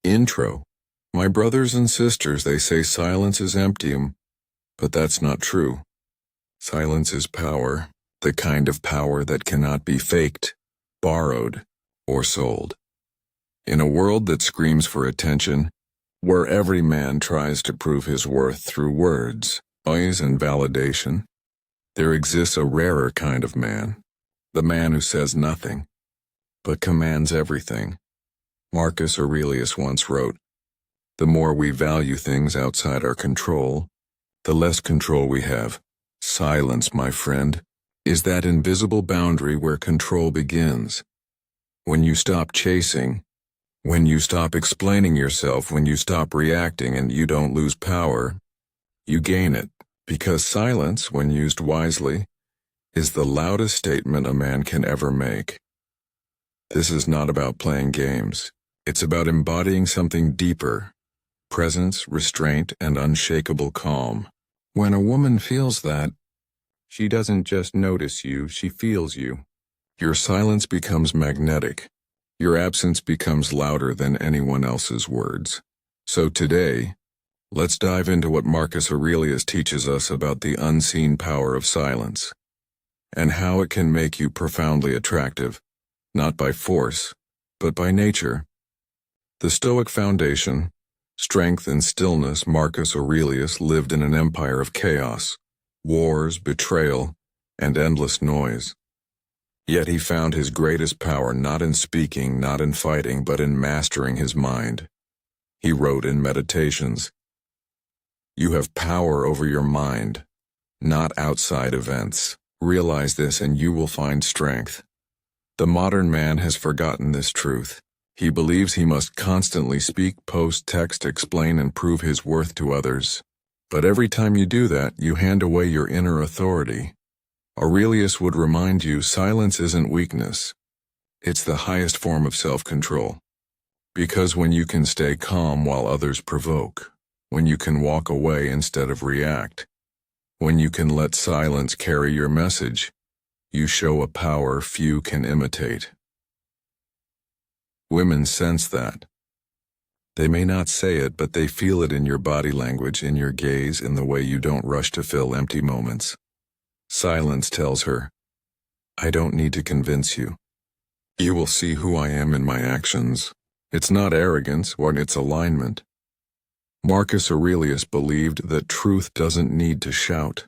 Intro. My brothers and sisters, they say silence is empty, but that's not true. Silence is power, the kind of power that cannot be faked, borrowed, or sold. In a world that screams for attention, where every man tries to prove his worth through words, noise, and validation, there exists a rarer kind of man, the man who says nothing, but commands everything. Marcus Aurelius once wrote, "The more we value things outside our control, the less control we have. Silence, my friend, is that invisible boundary where control begins. When you stop chasing, when you stop explaining yourself, when you stop reacting and you don't lose power, you gain it, because silence, when used wisely, is the loudest statement a man can ever make." This is not about playing games. It's about embodying something deeper, presence, restraint, and unshakable calm. When a woman feels that, she doesn't just notice you, she feels you. Your silence becomes magnetic. Your absence becomes louder than anyone else's words. So today, let's dive into what Marcus Aurelius teaches us about the unseen power of silence, and how it can make you profoundly attractive, not by force, but by nature. The Stoic foundation, strength and stillness. Marcus Aurelius lived in an empire of chaos, wars, betrayal, and endless noise. Yet he found his greatest power not in speaking, not in fighting, but in mastering his mind. He wrote in Meditations, "You have power over your mind, not outside events. Realize this and you will find strength." The modern man has forgotten this truth. He believes he must constantly speak, post, text, explain, and prove his worth to others. But every time you do that, you hand away your inner authority. Aurelius would remind you silence isn't weakness. It's the highest form of self-control. Because when you can stay calm while others provoke, when you can walk away instead of react, when you can let silence carry your message, you show a power few can imitate. Women sense that. They may not say it, but they feel it in your body language, in your gaze, in the way you don't rush to fill empty moments. Silence tells her, "I don't need to convince you. You will see who I am in my actions." It's not arrogance, or it's alignment. Marcus Aurelius believed that truth doesn't need to shout.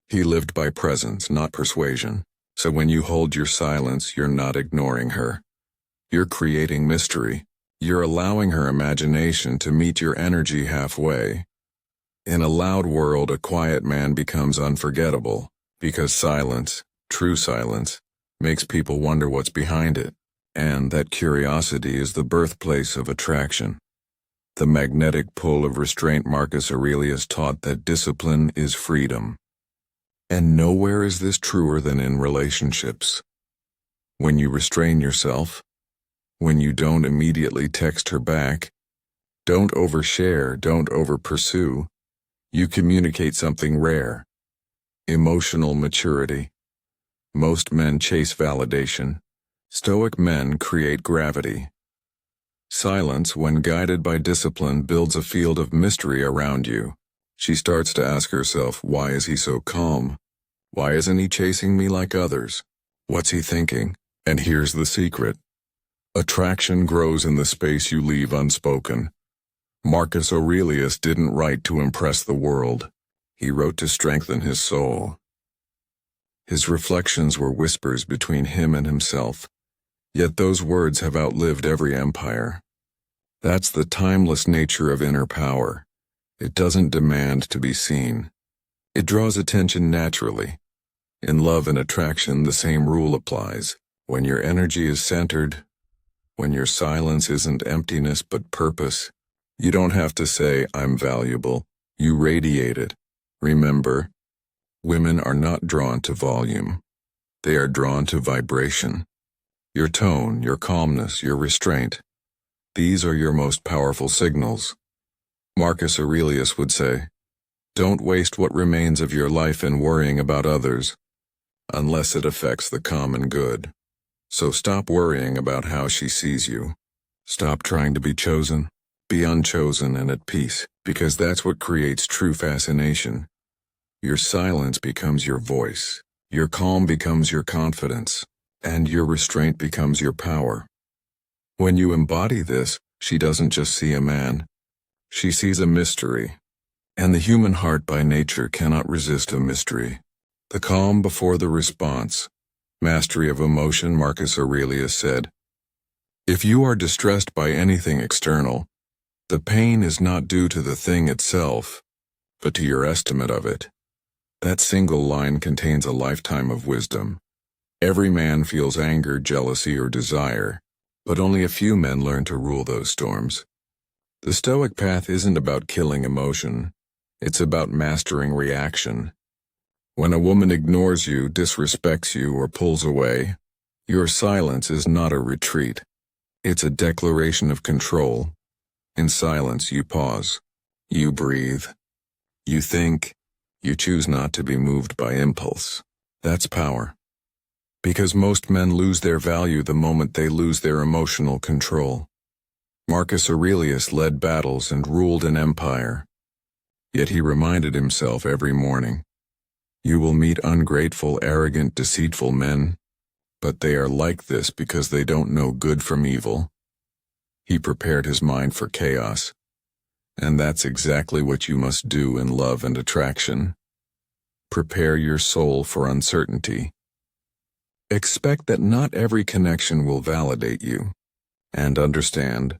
He lived by presence, not persuasion. So when you hold your silence, you're not ignoring her. You're creating mystery. You're allowing her imagination to meet your energy halfway. In a loud world, a quiet man becomes unforgettable, because silence, true silence, makes people wonder what's behind it, and that curiosity is the birthplace of attraction. The magnetic pull of restraint. Marcus Aurelius taught that discipline is freedom. And nowhere is this truer than in relationships. When you restrain yourself, when you don't immediately text her back, don't overshare, don't overpursue, you communicate something rare: emotional maturity. Most men chase validation. Stoic men create gravity. Silence, when guided by discipline, builds a field of mystery around you. She starts to ask herself, why is he so calm? Why isn't he chasing me like others? What's he thinking? And here's the secret. Attraction grows in the space you leave unspoken. Marcus Aurelius didn't write to impress the world. He wrote to strengthen his soul. His reflections were whispers between him and himself, yet those words have outlived every empire. That's the timeless nature of inner power. It doesn't demand to be seen. It draws attention naturally. In love and attraction, the same rule applies. When your energy is centered, when your silence isn't emptiness but purpose, you don't have to say, "I'm valuable." You radiate it. Remember, women are not drawn to volume. They are drawn to vibration. Your tone, your calmness, your restraint. These are your most powerful signals. Marcus Aurelius would say, "Don't waste what remains of your life in worrying about others, unless it affects the common good." So stop worrying about how she sees you. Stop trying to be chosen. Be unchosen and at peace, because that's what creates true fascination. Your silence becomes your voice, your calm becomes your confidence, and your restraint becomes your power. When you embody this, she doesn't just see a man. She sees a mystery. And the human heart by nature cannot resist a mystery. The calm before the response. Mastery of emotion, Marcus Aurelius said. If you are distressed by anything external, the pain is not due to the thing itself, but to your estimate of it. That single line contains a lifetime of wisdom. Every man feels anger, jealousy, or desire, but only a few men learn to rule those storms. The Stoic path isn't about killing emotion. It's about mastering reaction. When a woman ignores you, disrespects you, or pulls away, your silence is not a retreat. It's a declaration of control. In silence, you pause. You breathe. You think. You choose not to be moved by impulse. That's power. Because most men lose their value the moment they lose their emotional control. Marcus Aurelius led battles and ruled an empire. Yet he reminded himself every morning, you will meet ungrateful, arrogant, deceitful men, but they are like this because they don't know good from evil. He prepared his mind for chaos, and that's exactly what you must do in love and attraction. Prepare your soul for uncertainty. Expect that not every connection will validate you, and understand,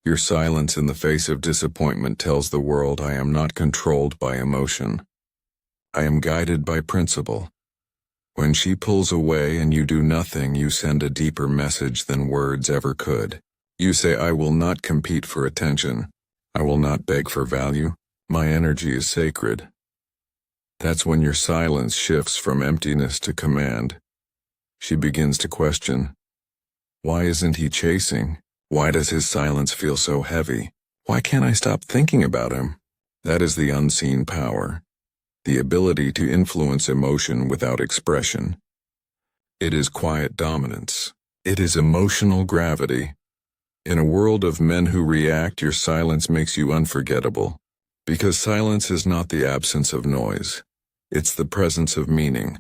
your silence in the face of disappointment tells the world I am not controlled by emotion. I am guided by principle. When she pulls away and you do nothing, you send a deeper message than words ever could. You say, I will not compete for attention. I will not beg for value. My energy is sacred. That's when your silence shifts from emptiness to command. She begins to question, why isn't he chasing? Why does his silence feel so heavy? Why can't I stop thinking about him? That is the unseen power, the ability to influence emotion without expression. It is quiet dominance. It is emotional gravity. In a world of men who react, your silence makes you unforgettable. Because silence is not the absence of noise. It's the presence of meaning.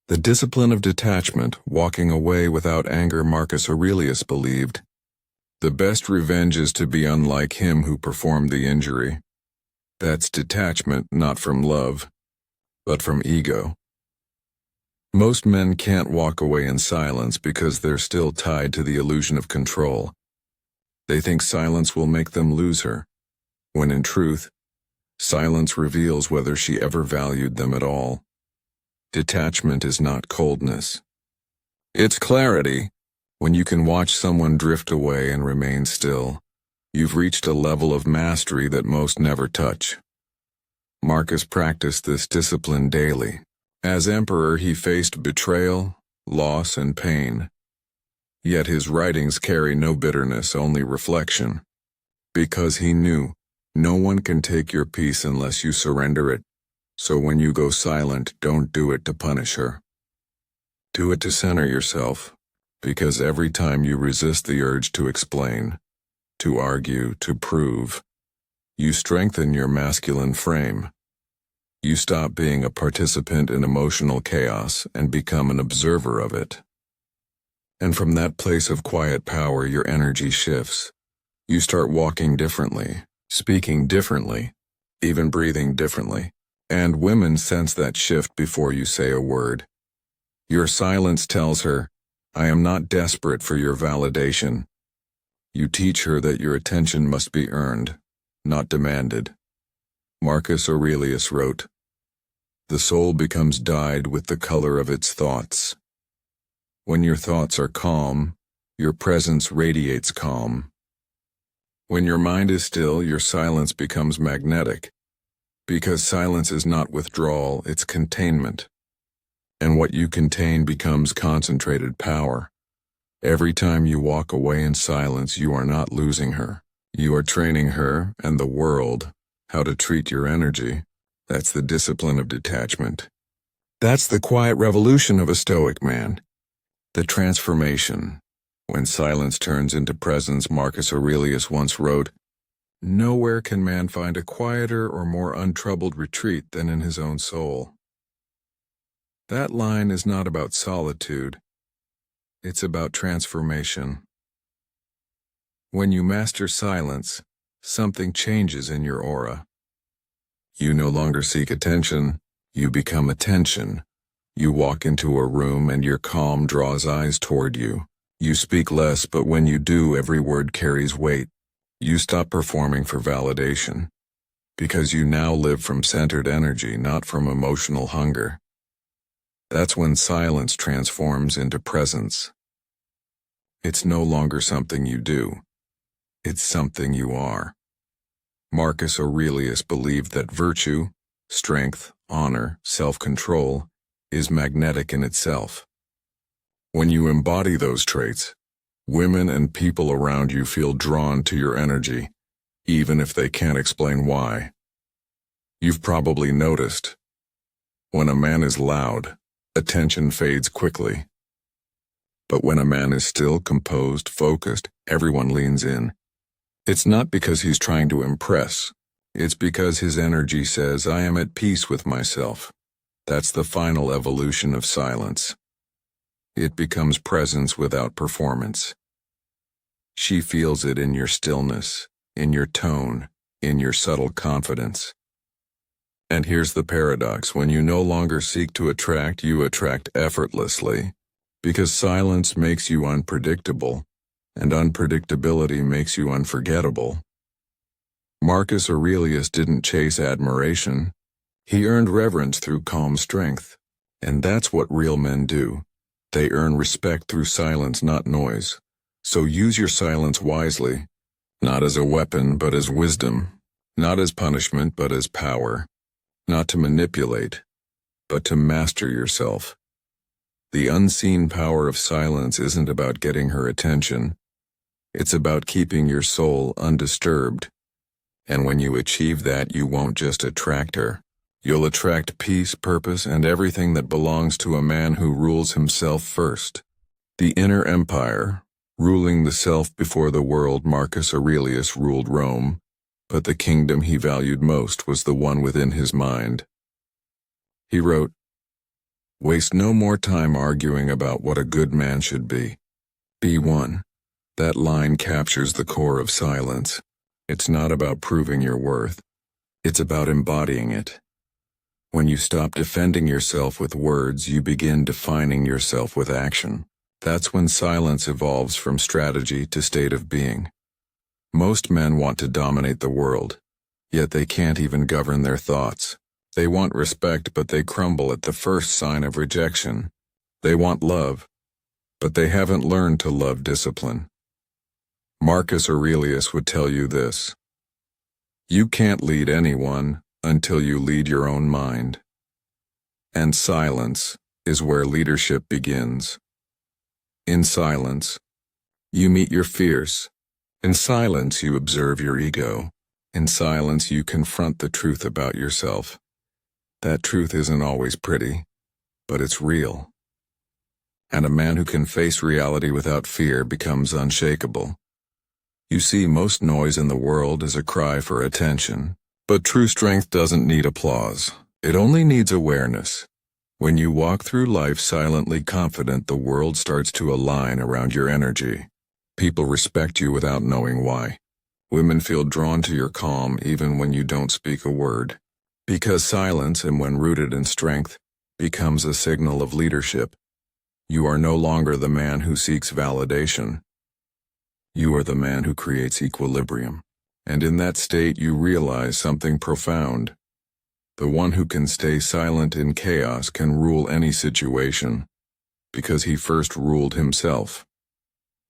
The discipline of detachment, walking away without anger, Marcus Aurelius believed. The best revenge is to be unlike him who performed the injury. That's detachment not from love, but from ego. Most men can't walk away in silence because they're still tied to the illusion of control. They think silence will make them lose her, when in truth, silence reveals whether she ever valued them at all. Detachment is not coldness. It's clarity. When you can watch someone drift away and remain still, you've reached a level of mastery that most never touch. Marcus practiced this discipline daily. As emperor, he faced betrayal, loss, and pain. Yet his writings carry no bitterness, only reflection. Because he knew, no one can take your peace unless you surrender it. So when you go silent, don't do it to punish her. Do it to center yourself. Because every time you resist the urge to explain, to argue, to prove, you strengthen your masculine frame. You stop being a participant in emotional chaos and become an observer of it. And from that place of quiet power, your energy shifts. You start walking differently, speaking differently, even breathing differently. And women sense that shift before you say a word. Your silence tells her, I am not desperate for your validation. You teach her that your attention must be earned, not demanded. Marcus Aurelius wrote, the soul becomes dyed with the color of its thoughts. When your thoughts are calm, your presence radiates calm. When your mind is still, your silence becomes magnetic. Because silence is not withdrawal, it's containment. And what you contain becomes concentrated power. Every time you walk away in silence, you are not losing her. You are training her and the world how to treat your energy. That's the discipline of detachment. That's the quiet revolution of a Stoic man. The transformation. When silence turns into presence, Marcus Aurelius once wrote, Nowhere can man find a quieter or more untroubled retreat than in his own soul. That line is not about solitude. It's about transformation. When you master silence, something changes in your aura. You no longer seek attention, you become attention. You walk into a room and your calm draws eyes toward you. You speak less, but when you do, every word carries weight. You stop performing for validation, because you now live from centered energy, not from emotional hunger. That's when silence transforms into presence. It's no longer something you do. It's something you are. Marcus Aurelius believed that virtue, strength, honor, self-control is magnetic in itself. When you embody those traits, women and people around you feel drawn to your energy, even if they can't explain why. You've probably noticed, when a man is loud, attention fades quickly. But when a man is still, composed, focused, everyone leans in. It's not because he's trying to impress. It's because his energy says, I am at peace with myself. That's the final evolution of silence. It becomes presence without performance. She feels it in your stillness, in your tone, in your subtle confidence. And here's the paradox: when you no longer seek to attract, you attract effortlessly, because silence makes you unpredictable, and unpredictability makes you unforgettable. Marcus Aurelius didn't chase admiration. He earned reverence through calm strength. And that's what real men do. They earn respect through silence, not noise. So use your silence wisely, not as a weapon, but as wisdom, not as punishment, but as power, not to manipulate, but to master yourself. The unseen power of silence isn't about getting her attention. It's about keeping your soul undisturbed. And when you achieve that, you won't just attract her. You'll attract peace, purpose, and everything that belongs to a man who rules himself first. The inner empire, ruling the self before the world. Marcus Aurelius ruled Rome, but the kingdom he valued most was the one within his mind. He wrote, "Waste no more time arguing about what a good man should be. Be one." That line captures the core of silence. It's not about proving your worth. It's about embodying it. When you stop defending yourself with words, you begin defining yourself with action. That's when silence evolves from strategy to state of being. Most men want to dominate the world, yet they can't even govern their thoughts. They want respect, but they crumble at the first sign of rejection. They want love, but they haven't learned to love discipline. Marcus Aurelius would tell you this: you can't lead anyone until you lead your own mind. And silence is where leadership begins. In silence, you meet your fears. In silence, you observe your ego. In silence, you confront the truth about yourself. That truth isn't always pretty, but it's real. And a man who can face reality without fear becomes unshakable. You see, most noise in the world is a cry for attention. But true strength doesn't need applause. It only needs awareness. When you walk through life silently confident, the world starts to align around your energy. People respect you without knowing why. Women feel drawn to your calm even when you don't speak a word. Because silence, and when rooted in strength, becomes a signal of leadership. You are no longer the man who seeks validation. You are the man who creates equilibrium. And in that state you realize something profound. The one who can stay silent in chaos can rule any situation, because he first ruled himself.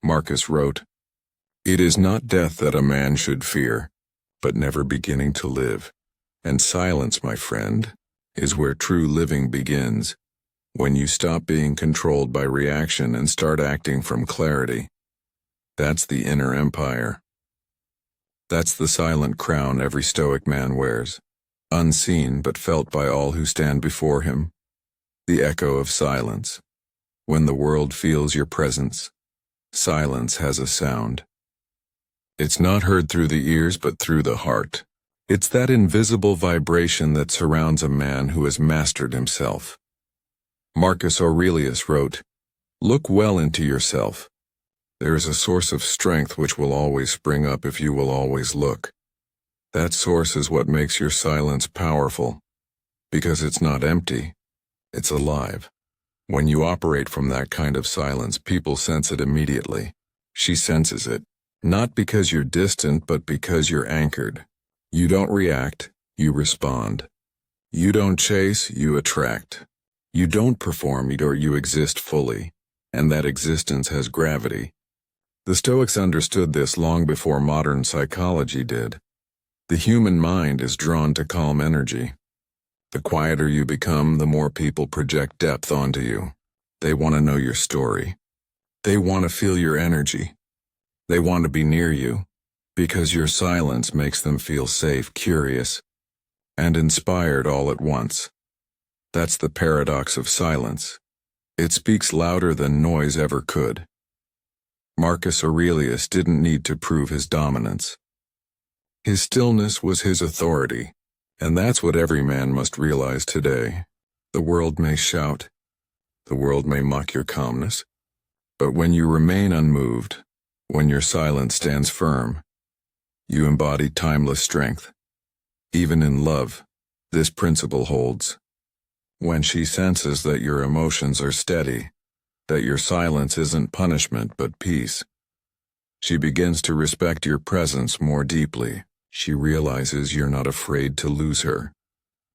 Marcus wrote, "It is not death that a man should fear, but never beginning to live. And silence, my friend, is where true living begins, when you stop being controlled by reaction and start acting from clarity. That's the inner empire. That's the silent crown every Stoic man wears, unseen but felt by all who stand before him. The echo of silence. When the world feels your presence, silence has a sound. It's not heard through the ears but through the heart. It's that invisible vibration that surrounds a man who has mastered himself. Marcus Aurelius wrote, "Look well into yourself. There is a source of strength which will always spring up if you will always look. That source is what makes your silence powerful, because it's not empty, it's alive. When you operate from that kind of silence, people sense it immediately. She senses it, not because you're distant, but because you're anchored. You don't react, you respond. You don't chase, you attract. You don't perform, you exist fully, and that existence has gravity." The Stoics understood this long before modern psychology did. The human mind is drawn to calm energy. The quieter you become, the more people project depth onto you. They want to know your story. They want to feel your energy. They want to be near you, because your silence makes them feel safe, curious, and inspired all at once. That's the paradox of silence. It speaks louder than noise ever could. Marcus Aurelius didn't need to prove his dominance. His stillness was his authority, and that's what every man must realize today. The world may shout, the world may mock your calmness, but when you remain unmoved, when your silence stands firm, you embody timeless strength. Even in love, this principle holds. When she senses that your emotions are steady, that your silence isn't punishment but peace, she begins to respect your presence more deeply. She realizes you're not afraid to lose her,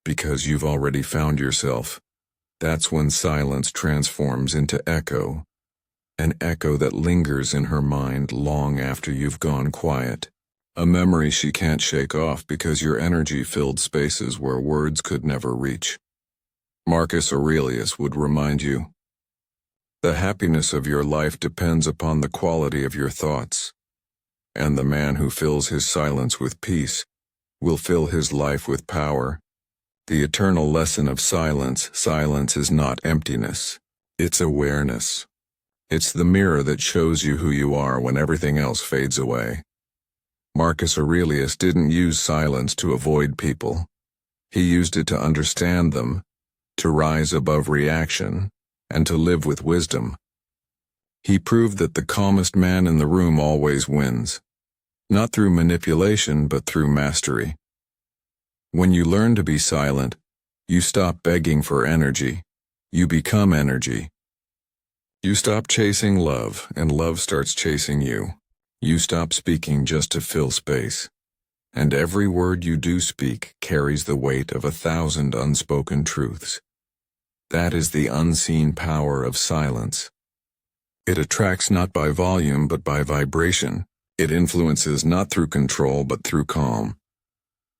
because you've already found yourself. That's when silence transforms into echo, an echo that lingers in her mind long after you've gone quiet. A memory she can't shake off because your energy filled spaces where words could never reach. Marcus Aurelius would remind you, "The happiness of your life depends upon the quality of your thoughts. And the man who fills his silence with peace will fill his life with power." The eternal lesson of silence is not emptiness. It's awareness. It's the mirror that shows you who you are when everything else fades away. Marcus Aurelius didn't use silence to avoid people. He used it to understand them, to rise above reaction, and to live with wisdom. He proved that the calmest man in the room always wins. Not through manipulation, but through mastery. When you learn to be silent, you stop begging for energy. You become energy. You stop chasing love, and love starts chasing you. You stop speaking just to fill space. And every word you do speak carries the weight of 1,000 unspoken truths. That is the unseen power of silence. It attracts not by volume but by vibration. It influences not through control but through calm.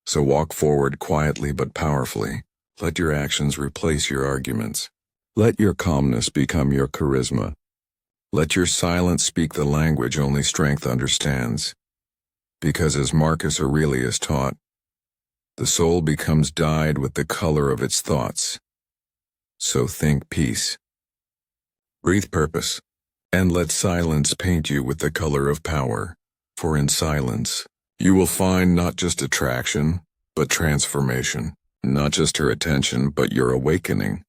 So walk forward quietly but powerfully. Let your actions replace your arguments. Let your calmness become your charisma. Let your silence speak the language only strength understands. Because as Marcus Aurelius taught, the soul becomes dyed with the color of its thoughts. So think peace. Breathe purpose. And let silence paint you with the color of power. For in silence, you will find not just attraction, but transformation. Not just her attention, but your awakening.